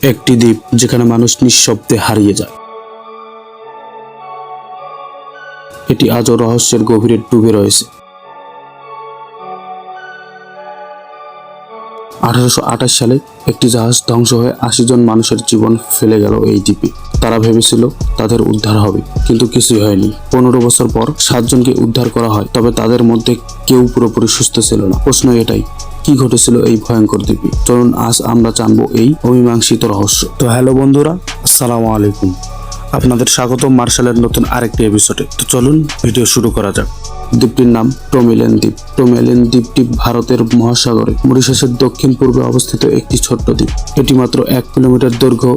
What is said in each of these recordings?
একটি দ্বীপ যেখানে মানুষ নিঃশব্দে হারিয়ে যায়। এটি আজও রহস্যের গভীরে ডুবে রয়েছে। 1828 সালে একটি জাহাজ ধ্বংস হয়ে 80 জন মানুষের জীবন ফেলে গেল এই দ্বীপে। তারা ভেবেছিল তাদের উদ্ধার হবে, কিন্তু কিছুই হয়নি। 15 বছর পর 7 জনকে উদ্ধার করা হয়, তবে তাদের মধ্যে কেউ পুরোপুরি সুস্থ ছিল না। প্রশ্ন এটাই, কি ঘটেছিল এই ভয়ঙ্কর দ্বীপে? চলুন আজ আমরা জানবো এই অমীমাংসিত রহস্য। তো হ্যালো বন্ধুরা, আসসালামু আলাইকুম। আপনাদের স্বাগত মার্শালের নতুন আরেকটি এপিসোডে। তো চলুন ভিডিও শুরু করা যাক। দ্বীপটির নাম টোমিলেন দ্বীপ। টোমিলেন দ্বীপটি ভারতের মহাসাগরে মরিশাসের দক্ষিণ পূর্বে অবস্থিত একটি ছোট্ট দ্বীপ। এটি মাত্র 1 কিলোমিটার দৈর্ঘ্য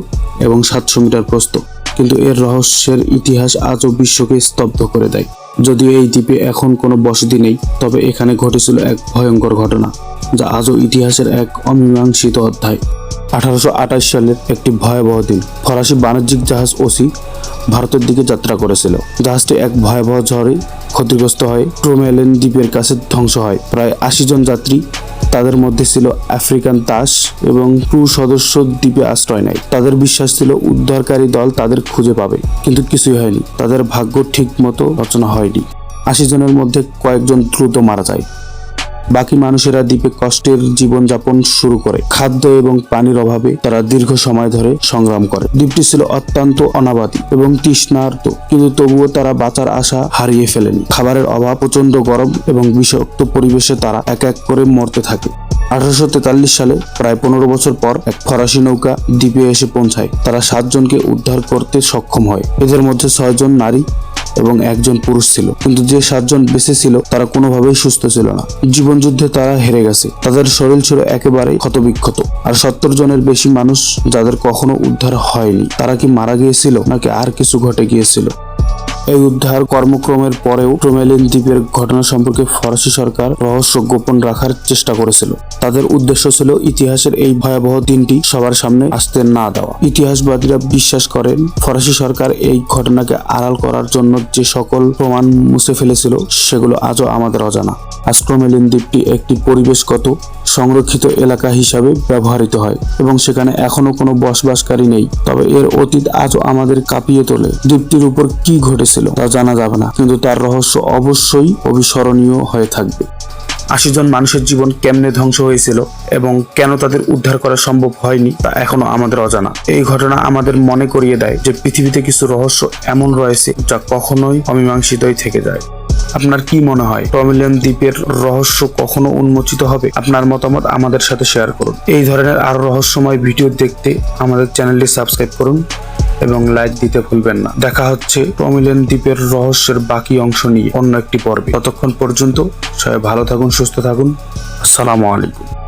এবং 700 মিটার প্রস্থ, কিন্তু এর রহস্যের ইতিহাস আজও বিশ্বকে স্তব্ধ করে দেয়। যদিও এই দ্বীপে এখন কোনো বসতি নেই, তবে এখানে ঘটেছিল এক ভয়ঙ্কর ঘটনা, যা আজও ইতিহাসের এক অমীমাংসিত অধ্যায়। 1828 সালের একটি ভয়াবহ দিন। ফরাসি বাণিজ্যিক জাহাজ ওসি ভারতের দিকে যাত্রা করেছিল। জাহাজটি এক ভয়াবহ ঝড়ে ক্ষতিগ্রস্ত হয়ে টোমিলেন দ্বীপের কাছে ধ্বংস হয়। প্রায় 80 জন যাত্রী, তাদের মধ্যে ছিল আফ্রিকান তাস এবং ক্রু সদস্য দ্বীপে আশ্রয় নেয়। তাদের বিশ্বাস ছিল উদ্ধারকারী দল তাদের খুঁজে পাবে, কিন্তু কিছুই হয়নি। তাদের ভাগ্য ঠিক মতো রচনা হয়নি। 80 জনের মধ্যে কয়েকজন দ্রুত মারা যায়। বাকি মানুষেরা দ্বীপে কষ্টের জীবনযাপন শুরু করে। খাদ্য এবং পানির অভাবে তারা দীর্ঘ সময় ধরে সংগ্রাম করে। দ্বীপটি ছিল অত্যন্ত অনাবাদী এবং তৃষ্ণার্ত, কিন্তু তবুও তারা বাঁচার আশা হারিয়ে ফেলেনি। খাবারের অভাব, প্রচন্ড গরম এবং বিষাক্ত পরিবেশে তারা এক এক করে মরতে থাকে। 1843 সালে প্রায় 15 বছর পর এক ফরাসি নৌকা দ্বীপে এসে পৌঁছায়। তারা 7 জনকে উদ্ধার করতে সক্ষম হয়। এদের মধ্যে 6 জন নারী এবং 1 জন পুরুষ ছিল, কিন্তু যে 7 জন বেঁচে ছিল তারা কোনোভাবেই সুস্থ ছিল না। জীবনযুদ্ধে তারা হেরে গেছে। তাদের শরীর ছিল একেবারে ক্ষতবিক্ষত। আর 70 জনের বেশি মানুষ যাদের কখনো উদ্ধার হয়নি। তারা কি মারা গিয়েছিল নাকি আর কিছু ঘটে গিয়েছিল? এই উদ্ধার কর্মক্রমের পরেও টোমিলেন দ্বীপের ঘটনা সম্পর্কে ফরাসি সরকার রহস্য গোপন রাখার চেষ্টা করেছিল। তাদের উদ্দেশ্য ছিল ইতিহাসের এই ভয়াবহ দিনটি সবার সামনে আসতে না দেওয়া। ইতিহাসবাদীরা বিশ্বাস করেন ফরাসি সরকার এই ঘটনাকে আড়াল করার জন্য যে সকল প্রমাণ মুছে ফেলেছিল সেগুলো আজও আমাদের অজানা। আজ টোমিলেন দ্বীপটি একটি পরিবেশগত সংরক্ষিত এলাকা হিসাবে ব্যবহৃত হয় এবং সেখানে এখনো কোনো বসবাসকারী নেই। তবে এর অতীত আজও আমাদের কাঁপিয়ে তোলে। দ্বীপটির উপর কি ঘটেছিল তা জানা যাবে না, কিন্তু তার রহস্য অবশ্যই অবিস্মরণীয় হয়ে থাকবে। 80 জন মানুষের জীবন কেমনে ধ্বংস হয়েছিল এবং কেন তাদের উদ্ধার করা সম্ভব হয়নি তা এখনো আমাদের অজানা। এই ঘটনা আমাদের মনে করিয়ে দেয় যে পৃথিবীতে কিছু রহস্য এমন রয়েছে যা কখনোই অমীমাংসিতই থেকে যায়। আপনার কি মনে হয় টোমিলেন দ্বীপের রহস্য কখনো উন্মোচিত হবে? আপনার মতামত আমাদের সাথে শেয়ার করুন। এই ধরনের আরো রহস্যময় ভিডিও দেখতে আমাদের চ্যানেলটি সাবস্ক্রাইব করুন এবং লাইক দিতে ভুলবেন না। দেখা হচ্ছে টোমিলেন দ্বীপের রহস্যের বাকি অংশ নিয়ে অন্য একটি পর্বে। ততক্ষণ পর্যন্ত সবাই ভালো থাকুন, সুস্থ থাকুন। আসসালামু আলাইকুম।